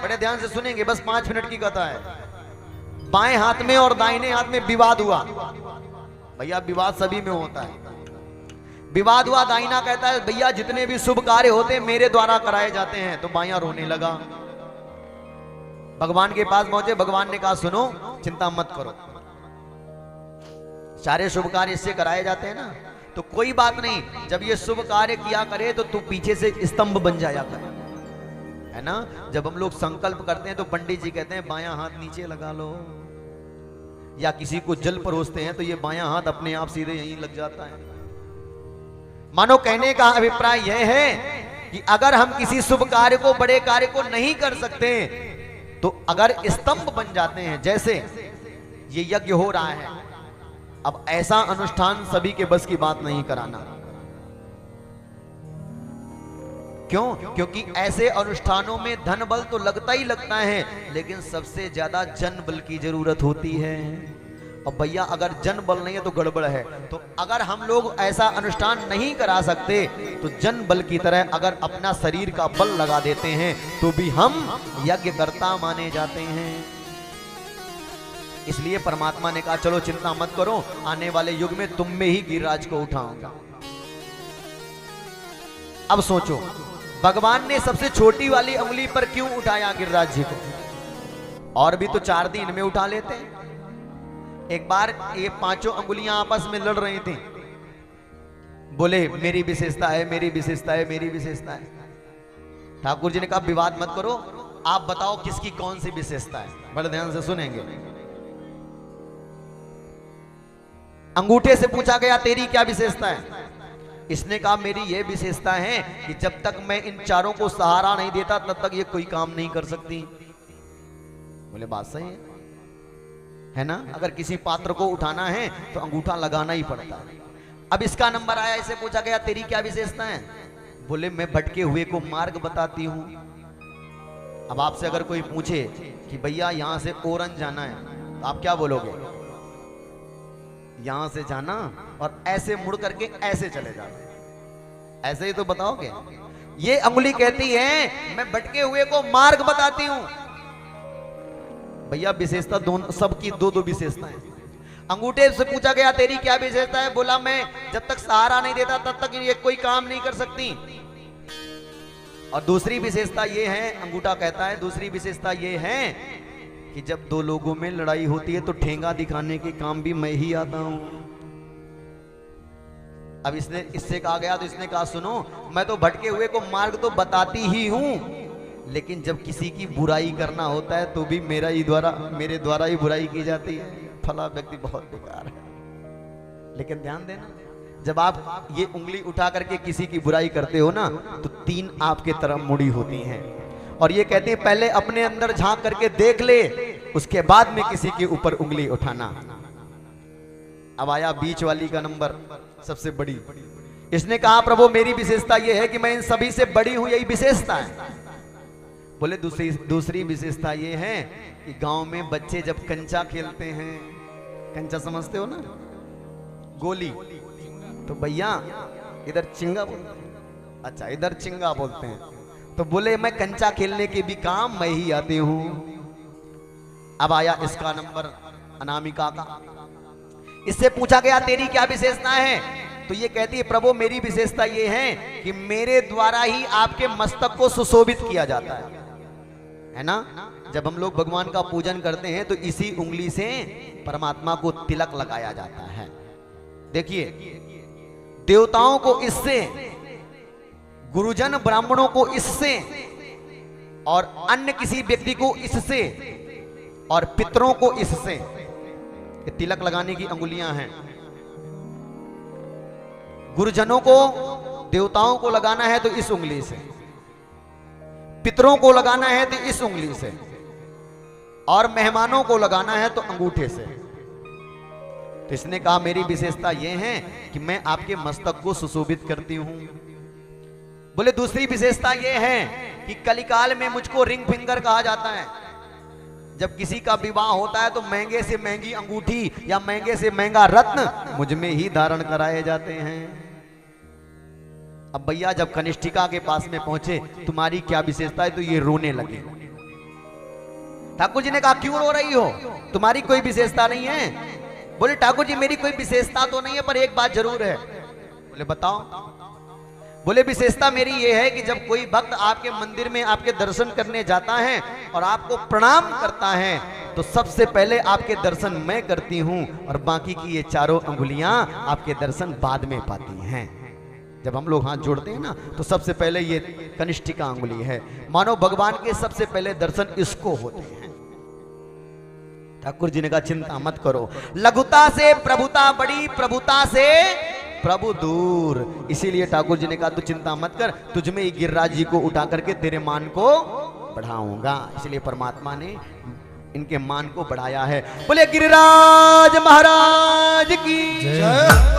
बड़े ध्यान से सुनेंगे, बस 5 मिनट की कथा है। बाएं हाथ में और दाहिने हाथ में विवाद हुआ। भैया विवाद सभी में होता है। विवाद हुआ, दाहिना कहता है भैया जितने भी शुभ कार्य होते हैं मेरे द्वारा कराए जाते हैं। तो बायां रोने लगा। भगवान के पास पहुंचे, भगवान ने कहा सुनो चिंता मत करो, सारे शुभ कार्य इससे कराए जाते हैं ना, तो कोई बात नहीं, जब ये शुभ कार्य किया करे तो तू पीछे से स्तंभ बन जाया कर, है ना। जब हम लोग संकल्प करते हैं तो पंडित जी कहते हैं बायां हाथ नीचे लगा लो, या किसी को जल परोसते हैं तो ये बायां हाथ अपने आप सीधे यहीं लग जाता है। मानो कहने का अभिप्राय यह है कि अगर हम किसी शुभ कार्य को, बड़े कार्य को नहीं कर सकते तो अगर स्तंभ बन जाते हैं, जैसे ये यज्ञ हो रहा है, अब ऐसा अनुष्ठान सभी के बस की बात नहीं कराना। क्यों? क्योंकि ऐसे अनुष्ठानों में धन बल तो लगता ही लगता है, लेकिन सबसे ज्यादा जन बल की जरूरत होती है। और भैया अगर जन बल नहीं है तो गड़बड़ है। तो अगर हम लोग ऐसा अनुष्ठान नहीं करा सकते तो जन बल की तरह अगर अपना शरीर का बल लगा देते हैं तो भी हम यज्ञकर्ता माने जाते हैं। इसलिए परमात्मा ने कहा चलो चिंता मत करो, आने वाले युग में तुम में ही गिरिराज को उठाऊंगा। अब सोचो, भगवान ने सबसे छोटी वाली उंगली पर क्यों उठाया गिरिराज जी को? और भी तो 4 दिन में उठा लेते हैं। एक बार ये 5 अंगुलियां आपस में लड़ रही थी, बोले मेरी विशेषता है, मेरी विशेषता है, मेरी विशेषता है। ठाकुर जी ने कहा विवाद मत करो, आप बताओ किसकी कौन सी विशेषता है। बड़े ध्यान से सुनेंगे। अंगूठे से पूछा गया तेरी क्या विशेषता है? इसने कहा मेरी यह विशेषता है कि जब तक मैं इन चारों को सहारा नहीं देता तब तक ये कोई काम नहीं कर सकती। बोले बात सही है ना। अगर किसी पात्र को उठाना है तो अंगूठा लगाना ही पड़ता है। अब इसका नंबर आया, इसे पूछा गया तेरी क्या विशेषता है? बोले मैं भटके हुए को मार्ग बताती हूं। अब आपसे अगर कोई पूछे कि भैया यहां से ओरन जाना है तो आप क्या बोलोगे? यहां से जाना और ऐसे मुड़ करके ऐसे चले जाना, ऐसे ही तो बताओगे। ये अंगुली कहती है मैं भटके हुए को मार्ग बताती हूं। भैया विशेषता दोनों, सबकी 2-2 विशेषताएं। अंगूठे से पूछा गया तेरी क्या विशेषता है? बोला मैं जब तक सहारा नहीं देता तब तक ये कोई काम नहीं कर सकती। और दूसरी विशेषता ये है, अंगूठा कहता है दूसरी विशेषता ये है कि जब 2 लोगों में लड़ाई होती है तो ठेंगा दिखाने के काम भी मैं ही आता हूं। अब इससे कहा गया तो इसने कहा सुनो मैं तो भटके हुए को मार्ग तो बताती ही हूं, लेकिन जब किसी की बुराई करना होता है तो भी मेरे द्वारा ही बुराई की जाती है। फला व्यक्ति बहुत बेकार है। लेकिन ध्यान देना, जब आप ये उंगली उठा करके किसी की बुराई करते हो ना तो 3 आपके तरफ मुड़ी होती हैं। और ये कहते हैं पहले अपने अंदर झांक करके देख ले, उसके बाद में किसी के ऊपर उंगली उठाना। अब आया बीच वाली का नंबर, सबसे बड़ी। इसने कहा प्रभु मेरी विशेषता ये है कि मैं इन सभी से बड़ी हूं, यही विशेषता है। बोले दूसरी विशेषता ये है कि गांव में बच्चे जब कंचा खेलते हैं, कंचा समझते हो ना, गोली, तो भैया इधर चिंगा बोलते हैं। अच्छा इधर चिंगा बोलते हैं। तो बोले मैं कंचा खेलने के भी काम मैं ही आती हूं। अब आया इसका नंबर, अनामिका का। इससे पूछा गया तेरी क्या विशेषता है? तो ये कहती है प्रभु मेरी विशेषता ये है कि मेरे द्वारा ही आपके मस्तक को सुशोभित किया जाता है ना। जब हम लोग भगवान का पूजन करते हैं तो इसी उंगली से परमात्मा को तिलक लगाया जाता है। देखिए देवताओं को इससे, गुरुजन ब्राह्मणों को इससे, और अन्य किसी व्यक्ति को इससे, और पितरों को इससे। ये तिलक लगाने की अंगुलियां हैं। गुरुजनों को, देवताओं को लगाना है तो इस उंगली से, पितरों को लगाना है तो इस उंगली से, और मेहमानों को लगाना है तो अंगूठे से। तो इसने कहा मेरी विशेषता यह है कि मैं आपके मस्तक को सुशोभित करती हूं। बोले दूसरी विशेषता यह है कि कलिकाल में मुझको रिंग फिंगर कहा जाता है। जब किसी का विवाह होता है तो महंगे से महंगी अंगूठी या महंगे से महंगा रत्न मुझ में ही धारण कराए जाते हैं। अब भैया जब कनिष्ठिका के पास में पहुंचे तुम्हारी क्या विशेषता है, तो ये रोने लगे। ठाकुर जी ने कहा क्यों रो रही हो, तुम्हारी कोई विशेषता नहीं है? बोले ठाकुर जी मेरी कोई विशेषता तो नहीं है, पर एक बात जरूर है। बोले बताओ। बोले विशेषता मेरी ये है कि जब कोई भक्त आपके मंदिर में आपके दर्शन करने जाता है और आपको प्रणाम करता है तो सबसे पहले आपके दर्शन मैं करती हूं और बाकी की ये चारों अंगुलियां आपके दर्शन बाद में पाती हैं। जब हम लोग हाथ जोड़ते हैं ना तो सबसे पहले ये कनिष्ठिका अंगुली है, मानो भगवान के सबसे पहले दर्शन इसको होते हैं। ठाकुर जी ने कहा चिंता मत करो, लघुता से प्रभुता बड़ी, प्रभुता से प्रभु दूर। इसीलिए ठाकुर जी ने कहा तू चिंता मत कर, तुझ में ही गिरिराज जी को उठा करके तेरे मान को बढ़ाऊंगा। इसलिए परमात्मा ने इनके मान को बढ़ाया है। बोले गिरिराज महाराज की जय।